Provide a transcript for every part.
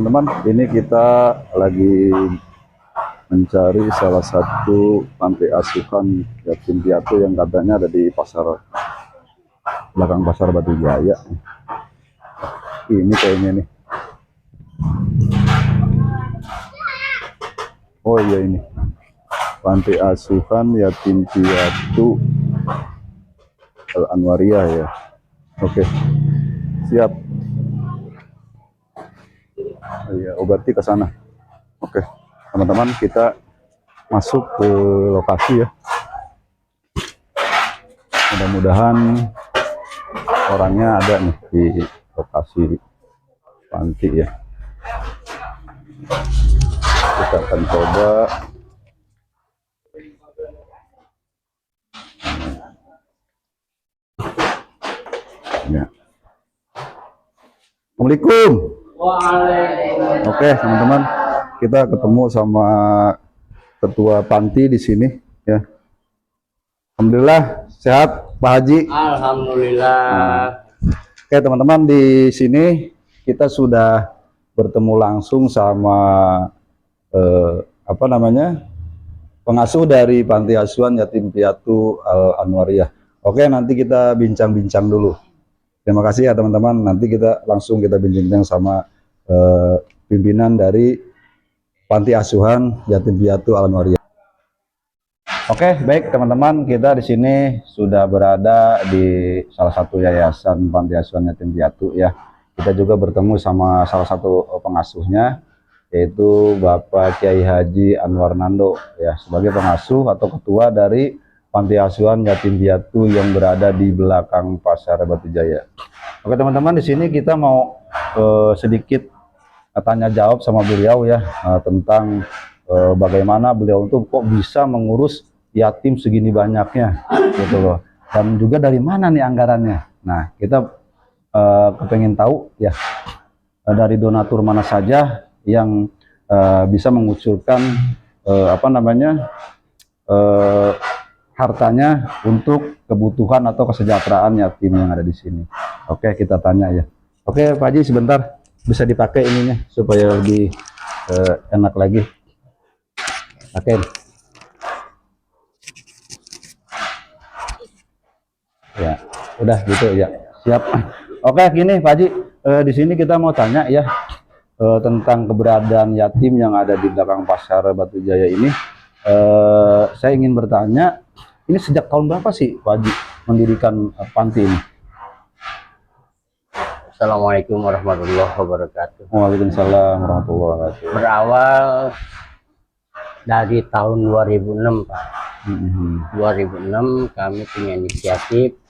teman-teman, ini kita lagi mencari salah satu panti asuhan yatim piatu yang katanya ada di pasar, belakang pasar Batu Jaya. Ini kayaknya nih. Oh iya, ini panti asuhan yatim piatu Al Anwariyah ya. Oke, siap. Iya, berarti ke sana. Oke, teman-teman, kita masuk ke lokasi ya. Mudah-mudahan orangnya ada nih di lokasi panti ya. Kita akan coba. Ya. Assalamualaikum. Oke, teman-teman, kita ketemu sama ketua panti di sini ya. Alhamdulillah sehat Pak Haji. Alhamdulillah. Oke, teman-teman, di sini kita sudah bertemu langsung sama pengasuh dari panti asuhan yatim piatu Al Anwariyah. Oke, nanti kita bincang-bincang dulu. Terima kasih ya teman-teman. Nanti kita langsung bincang-bincang sama pimpinan dari panti asuhan yatim piatu Al Anwariyah. Oke, baik teman-teman, kita di sini sudah berada di salah satu yayasan panti asuhan yatim piatu ya. Kita juga bertemu sama salah satu pengasuhnya, yaitu Bapak Kiai Haji Anwar Nando ya, sebagai pengasuh atau ketua dari panti asuhan yatim piatu yang berada di belakang pasar Batu Jaya. Oke teman-teman, di sini kita mau sedikit tanya jawab sama beliau ya, tentang bagaimana beliau itu kok bisa mengurus yatim segini banyaknya gitu loh, dan juga dari mana nih anggarannya. Nah, kita kepengen tahu ya, dari donatur mana saja yang bisa mengucurkan hartanya untuk kebutuhan atau kesejahteraan yatim yang ada di sini. Oke, kita tanya ya. Oke Pak Haji, sebentar, bisa dipakai ininya supaya lebih enak lagi. Oke. Ya, udah gitu ya. Siap. Oke, gini Pak Haji, di sini kita mau tanya ya, tentang keberadaan yatim yang ada di belakang pasar Batu Jaya ini. Saya ingin bertanya, ini sejak tahun berapa sih Pak Haji mendirikan panti ini? Assalamualaikum warahmatullahi wabarakatuh. Waalaikumsalam warahmatullahi wabarakatuh. Berawal dari tahun 2006 Pak. 2006 kami punya inisiatif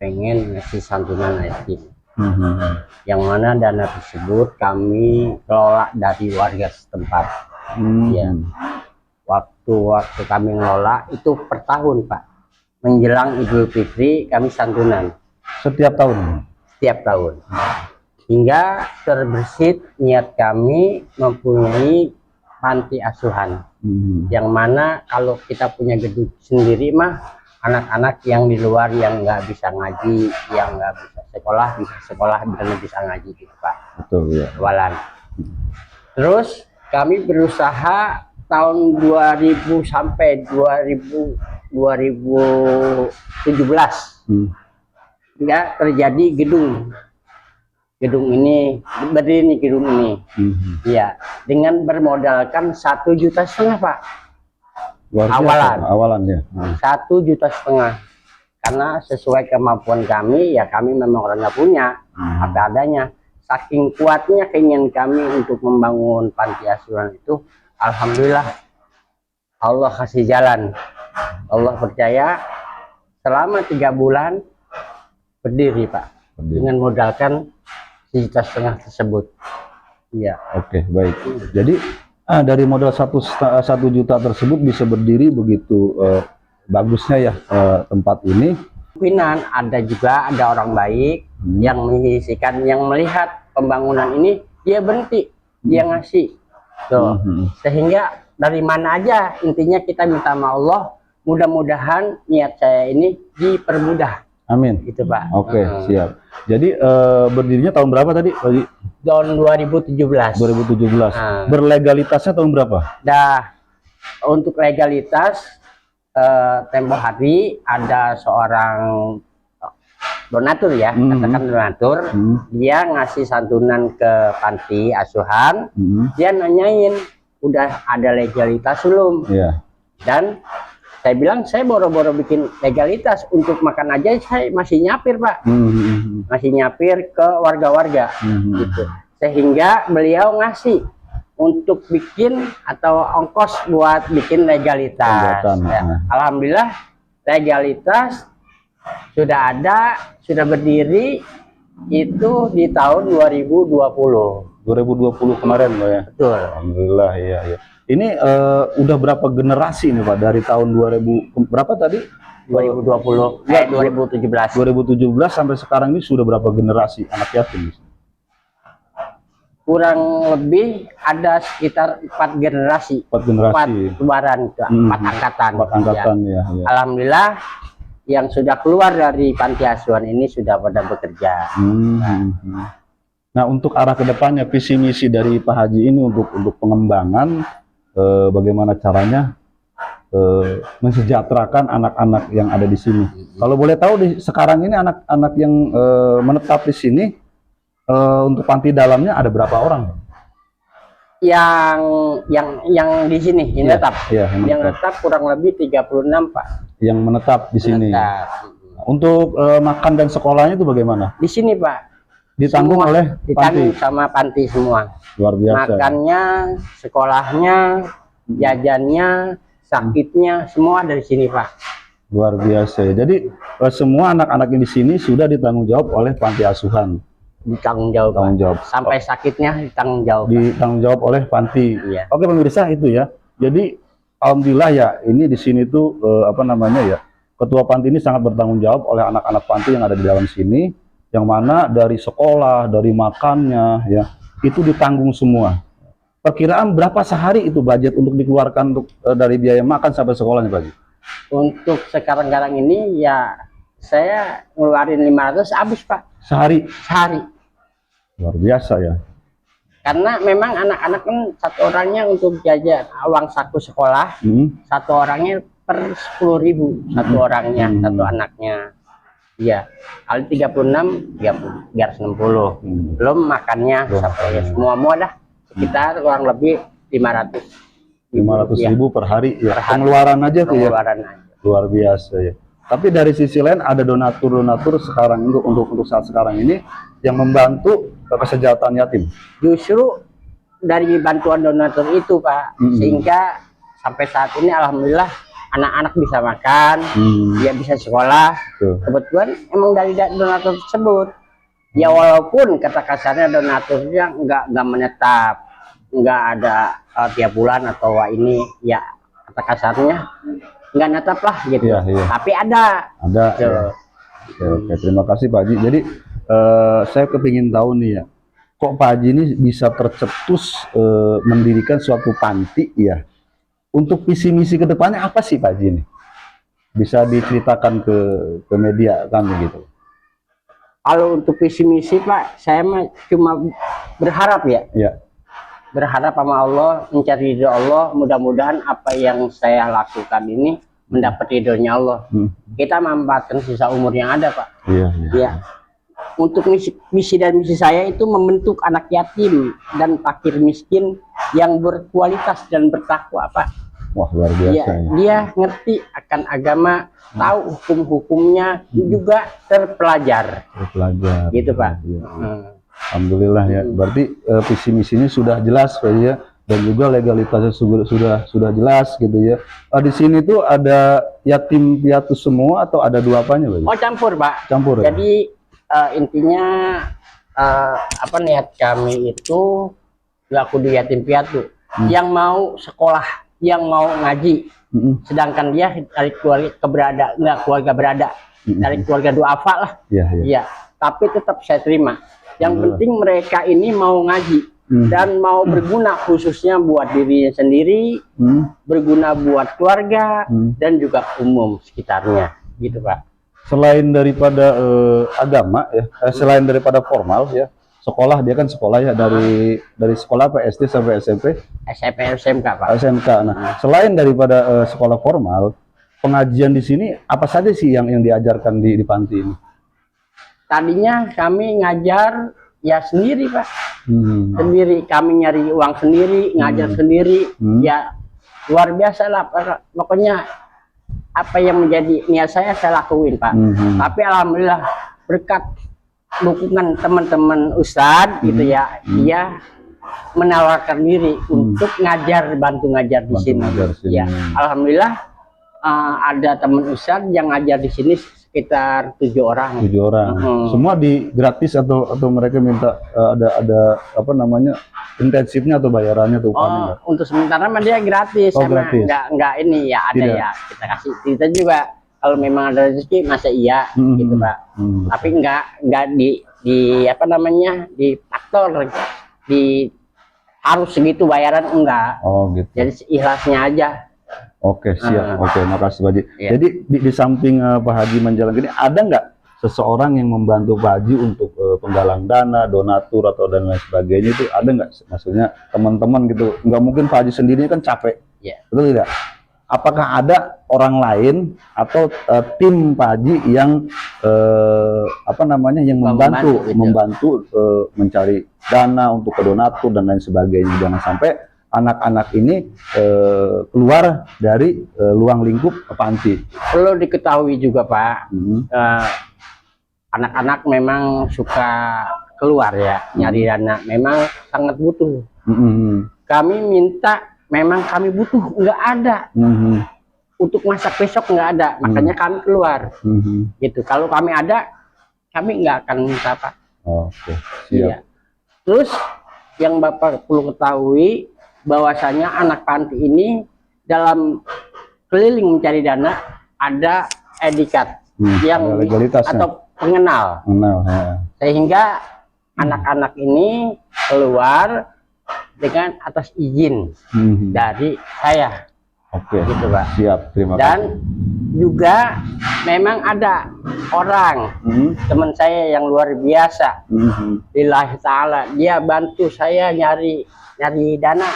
pengen ngasih santunan yatim. Yang mana dana tersebut kami kelola dari warga setempat. Ya. Waktu kami ngelola itu per tahun Pak, menjelang Idul Fitri kami santunan Setiap tahun? Setiap tahun, hingga terbersit niat kami mempunyai panti asuhan. Yang mana kalau kita punya gedung sendiri mah, anak-anak yang di luar yang nggak bisa ngaji, yang nggak bisa sekolah dan bisa ngaji gitu Pak. Betul ya. Awalan. Terus kami berusaha tahun 2000 sampai 2017 hingga terjadi gedung ini berdiri gedung ini. Ya, dengan bermodalkan 1,5 juta Pak. Awalan ya. 1,5 juta, karena sesuai kemampuan kami ya, kami memang orangnya punya apa adanya. Saking kuatnya keinginan kami untuk membangun panti asuhan itu, alhamdulillah Allah kasih jalan. Allah percaya, selama 3 bulan berdiri Pak, dengan modalkan 1,5 juta tersebut. Iya. Oke, baik. Jadi dari modal 1 juta tersebut bisa berdiri begitu bagusnya ya tempat ini. Kemungkinan ada orang baik yang menyisikan, yang melihat pembangunan ini, dia berhenti, dia ngasih. Tuh. Sehingga dari mana aja, intinya kita minta sama Allah, mudah-mudahan niat saya ini dipermudah. Amin. Gitu Pak. Oke, siap. Jadi berdirinya tahun berapa tadi, Pak Haji? Tahun 2017. 2017. Berlegalitasnya tahun berapa? Dah untuk legalitas tempo hari ada seorang donatur ya, katakan donatur, dia ngasih santunan ke panti asuhan, dia nanyain udah ada legalitas belum? Iya. Dan saya bilang saya boro-boro bikin legalitas, untuk makan aja saya masih nyapir Pak, masih nyapir ke warga-warga, gitu. Sehingga beliau ngasih untuk bikin atau ongkos buat bikin legalitas. Ya, alhamdulillah legalitas sudah ada, sudah berdiri itu di tahun 2020. 2020 kemarin, Pak ya. Betul. Alhamdulillah, iya, iya. Ini udah berapa generasi nih Pak dari tahun 2000 berapa tadi? 2020, 2017. 2017 sampai sekarang ini sudah berapa generasi anak yatim? Kurang lebih ada sekitar 4 generasi. 4 generasi. 4 keluaran, 4 angkatan. 4 angkatan ya. Alhamdulillah yang sudah keluar dari panti asuhan ini sudah pada bekerja. Nah, untuk arah kedepannya visi misi dari Pak Haji ini untuk pengembangan bagaimana caranya mensejahterakan anak-anak yang ada di sini. Kalau boleh tahu sekarang ini anak-anak yang menetap di sini untuk panti dalamnya ada berapa orang? Yang di sini yang tetap. Iya, yang tetap kurang lebih 36 Pak. Yang menetap di sini. Menetap. Untuk makan dan sekolahnya itu bagaimana? Di sini Pak. Ditanggung semua oleh ditanggung panti. sama panti semua. Luar biasa. Makannya, sekolahnya, jajannya, sakitnya semua dari sini Pak. Luar biasa. Jadi semua anak-anak yang di sini sudah ditanggung jawab oleh panti asuhan. Ditanggung jawab. Sampai sakitnya ditanggung jawab. Ditanggung jawab oleh panti. Iya. Oke pemirsa itu ya. Jadi alhamdulillah ya ini di sini tuh apa namanya ya, ketua panti ini sangat bertanggung jawab oleh anak-anak panti yang ada di dalam sini. Yang mana dari sekolah, dari makannya, ya itu ditanggung semua. Perkiraan berapa sehari itu budget untuk dikeluarkan untuk dari biaya makan sampai sekolahnya, Pak Haji? Untuk sekarang ini ya saya ngeluarin 500 habis Pak. Sehari? Sehari. Luar biasa ya. Karena memang anak-anak kan satu orangnya untuk jajan uang saku sekolah, satu orangnya per 10.000 satu orangnya, satu anaknya. Iya, kali 36, 360. Belum makannya sampai semua dah sekitar kurang lebih 500.000 per hari ya. Pengeluaran aja tuh ya. Luar biasa ya. Tapi dari sisi lain ada donatur sekarang untuk saat sekarang ini yang membantu kesejahteraan yatim. Justru dari bantuan donatur itu Pak, sehingga sampai saat ini alhamdulillah anak-anak bisa makan, dia bisa sekolah. Kebetulan emang dari donatur tersebut. Ya walaupun kata kasarnya donaturnya nggak menetap, nggak ada tiap bulan atau ini, ya kata kasarnya nggak netap lah gitu. Iya. Tapi ada. Ada. Ya. Oke, terima kasih Pak Haji. Jadi saya kepingin tahu nih ya, kok Pak Haji ini bisa tercetus mendirikan suatu panti ya? Untuk visi misi kedepannya apa sih Pak Haji ini? Bisa diceritakan ke media kami gitu. Kalau untuk visi misi Pak, saya mah cuma berharap ya. Iya. Berharap sama Allah, mencari ridho Allah. Mudah-mudahan apa yang saya lakukan ini mendapat ridhonya Allah. Kita memanfaatkan sisa umur yang ada Pak. Iya. Untuk misi dan misi saya itu membentuk anak yatim dan fakir miskin yang berkualitas dan bertakwa Pak. Wah luar biasa ya. Dia ngerti akan agama, tahu hukum-hukumnya, juga terpelajar. Gitu Pak. Ya. Alhamdulillah ya. Berarti visi misinya sudah jelas Pak ya, dan juga legalitasnya sudah jelas gitu ya. Di sini tuh ada yatim piatu semua atau ada dua apanya Pak? Oh campur Pak. Campur. Jadi intinya apa niat kami itu nggak kudu yatim piatu, yang mau sekolah, yang mau ngaji, sedangkan dia dari keluarga berada, dari keluarga duafa lah. Iya. Tapi tetap saya terima. Yang penting mereka ini mau ngaji dan mau berguna khususnya buat dirinya sendiri, berguna buat keluarga dan juga umum sekitarnya, gitu Pak. selain daripada agama ya, selain daripada formal ya, sekolah dia kan sekolah ya dari sekolah apa SD sampai SMP, SMP SMK Pak. SMK. Nah, selain daripada sekolah formal, pengajian di sini apa saja sih yang diajarkan di panti ini? Tadinya kami ngajar ya sendiri Pak, Hmm. sendiri, kami nyari uang sendiri, ngajar sendiri, ya luar biasa lah Pak. Pokoknya apa yang menjadi niat saya lakuin Pak. Tapi alhamdulillah berkat dukungan teman-teman Ustadz gitu ya, dia menawarkan diri untuk bantu ngajar di sini. ngajar sini. Ya, alhamdulillah ada teman Ustadz yang ngajar di sini sekitar 7 orang. 7 orang. Semua di gratis atau mereka minta ada apa namanya intensifnya atau bayarannya atau upahnya? Nggak? Untuk sementara mah dia gratis, Oh, sama gratis. nggak ini ya ada Tidak. ya kita kasih, kita juga kalau memang ada rezeki masa iya gitu Pak. Tapi nggak di apa namanya di faktor di harus segitu bayaran enggak. Oh gitu. Jadi ikhlasnya aja. Oke, siap. Oke, makasih Pak Haji. Iya. Jadi di samping Pak Haji menjalankan ini, ada nggak seseorang yang membantu Pak Haji untuk penggalang dana, donatur atau dan lain sebagainya itu ada nggak? Maksudnya teman-teman gitu, nggak mungkin Pak Haji sendiri kan capek, Iya. betul tidak? Apakah ada orang lain atau tim Pak Haji yang apa namanya yang membantu mencari dana untuk ke donatur dan lain sebagainya, jangan sampai anak-anak ini keluar dari ruang lingkup panti. Perlu diketahui juga Pak, anak-anak memang suka keluar ya nyari dana, memang sangat butuh. Kami minta, memang kami butuh, nggak ada untuk masak besok, nggak ada, makanya kami keluar gitu. Kalau kami ada, kami nggak akan minta Pak. Oke, siap. Iya. Terus yang Bapak perlu ketahui bahwasanya anak panti ini dalam keliling mencari dana ada etikat yang ada legalitasnya. atau pengenal, Ya. sehingga anak-anak ini keluar dengan atas izin dari saya. Oke, Gitu Pak. siap. Terima Dan kasih. juga memang ada orang teman saya yang luar biasa, lillahi ta'ala, dia bantu saya nyari dana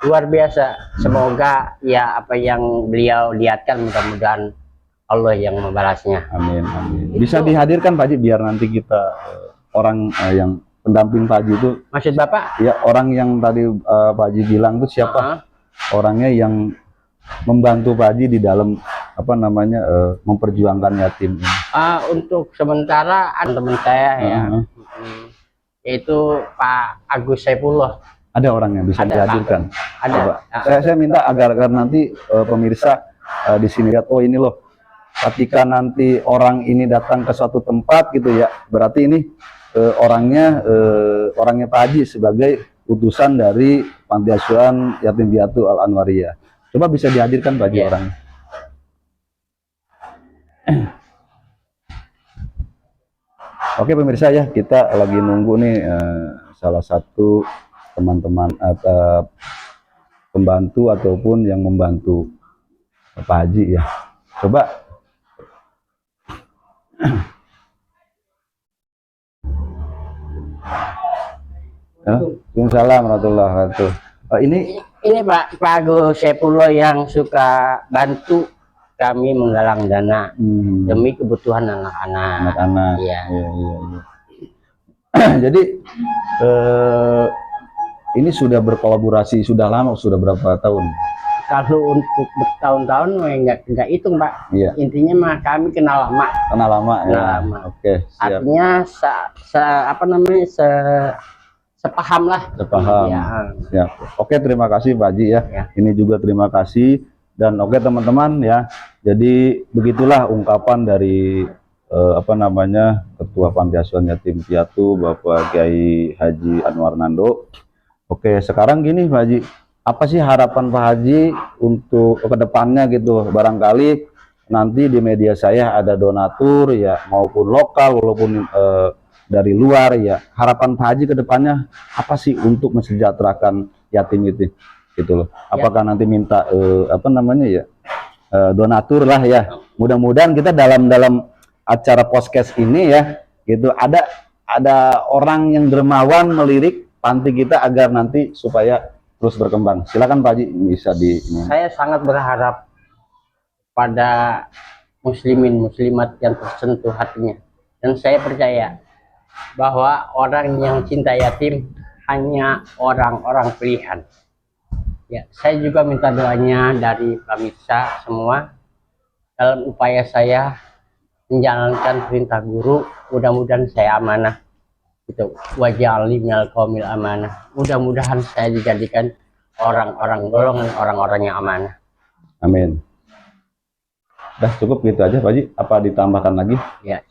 luar biasa. Semoga ya apa yang beliau lihatkan mudah-mudahan Allah yang membalasnya. Amin, amin. Bisa dihadirkan Pak Haji biar nanti kita orang yang pendamping Pak Haji itu, Maksud Bapak? ya orang yang tadi Pak Haji bilang itu siapa orangnya yang membantu Pak Haji di dalam apa namanya memperjuangkan yatim ini. Untuk sementara ada teman saya ya, yaitu Pak Agus Saifullah. Ada orang yang bisa Ada, dihadirkan. Ada. Coba. Saya minta agar nanti pemirsa di sini lihat, oh ini loh, ketika nanti orang ini datang ke suatu tempat gitu ya, berarti ini orangnya Pak Haji sebagai utusan dari Panti Asuhan Yatim Piatu Al Anwariyah. Coba bisa dihadirkan Pak Haji orangnya. Oke pemirsa ya, kita lagi nunggu nih salah satu teman-teman atau pembantu ataupun yang membantu Pak Haji ya. Coba. Waalaikumsalam warahmatullahi wabarakatuh. Ini Pak Agus Saifullah yang suka bantu kami menggalang dana demi kebutuhan anak-anak. Anak-anak. Iya. Iya. Jadi ini sudah berkolaborasi sudah lama, sudah berapa tahun? Kalau untuk bertahun-tahun nggak hitung Pak. Iya. Intinya mah kami kenal lama. Kenal lama ya. Kenal lama. Oke, siap. Artinya apa namanya sepaham lah. Sepaham. Ya. Siap. Oke, terima kasih Pak Haji ya. Ya. Ini juga terima kasih dan oke teman-teman ya. Jadi begitulah ungkapan dari apa namanya Ketua Panti Asuhan Yatim Piatu Bapak Kiai Haji Anwar Nando. Oke, sekarang gini Pak Haji, apa sih harapan Pak Haji untuk kedepannya gitu? Barangkali nanti di media saya ada donatur ya maupun lokal walaupun dari luar ya. Harapan Pak Haji kedepannya apa sih untuk mensejahterakan yatim itu gitu loh? Apakah nanti minta apa namanya ya donatur lah ya. Mudah-mudahan kita dalam acara podcast ini ya, gitu ada orang yang dermawan melirik panti kita agar nanti supaya terus berkembang. Silakan Pak Haji, bisa di ini. Saya sangat berharap pada muslimin muslimat yang tersentuh hatinya, dan saya percaya bahwa orang yang cinta yatim hanya orang-orang pilihan. Ya, saya juga minta doanya dari pemirsa semua dalam upaya saya menjalankan perintah guru. Mudah-mudahan saya amanah. Itu waj'alni minal qaumil amanah. Mudah-mudahan saya dijadikan orang-orang golongan orang-orang yang amanah. Amin. Udah cukup gitu aja Pak Haji, apa ditambahkan lagi? Ya.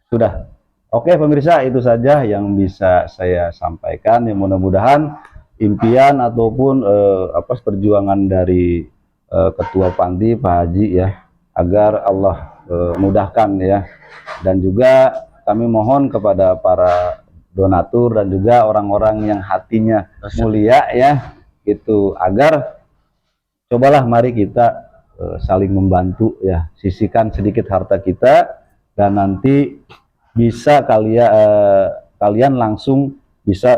Sudah. Oke pemirsa, itu saja yang bisa saya sampaikan. Yang mudah-mudahan impian ataupun perjuangan dari Ketua Panti Pak Haji ya, agar Allah mudahkan ya. Dan juga kami mohon kepada para donatur dan juga orang-orang yang hatinya mulia ya, itu agar cobalah mari kita saling membantu ya, sisihkan sedikit harta kita, dan nanti bisa kalian langsung bisa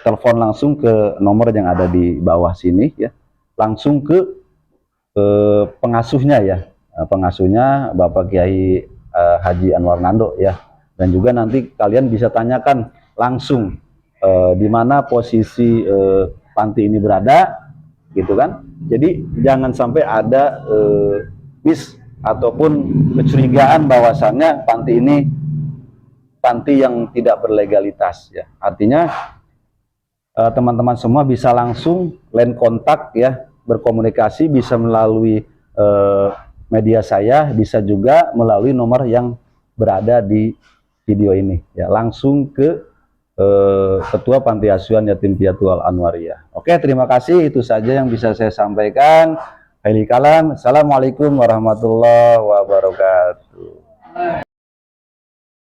telepon langsung ke nomor yang ada di bawah sini ya, langsung ke pengasuhnya ya, pengasuhnya Bapak Kiai Haji Anwar Nando ya. Dan juga nanti kalian bisa tanyakan langsung di mana posisi panti ini berada, gitu kan. Jadi jangan sampai ada miss ataupun kecurigaan bahwasannya panti ini panti yang tidak berlegalitas ya. Artinya teman-teman semua bisa langsung line kontak ya, berkomunikasi bisa melalui media saya, bisa juga melalui nomor yang berada di video ini ya, langsung ke Ketua Panti Asuhan Yatim Piatu Al Anwariyah. Oke, terima kasih, itu saja yang bisa saya sampaikan. Assalamualaikum warahmatullahi wabarakatuh.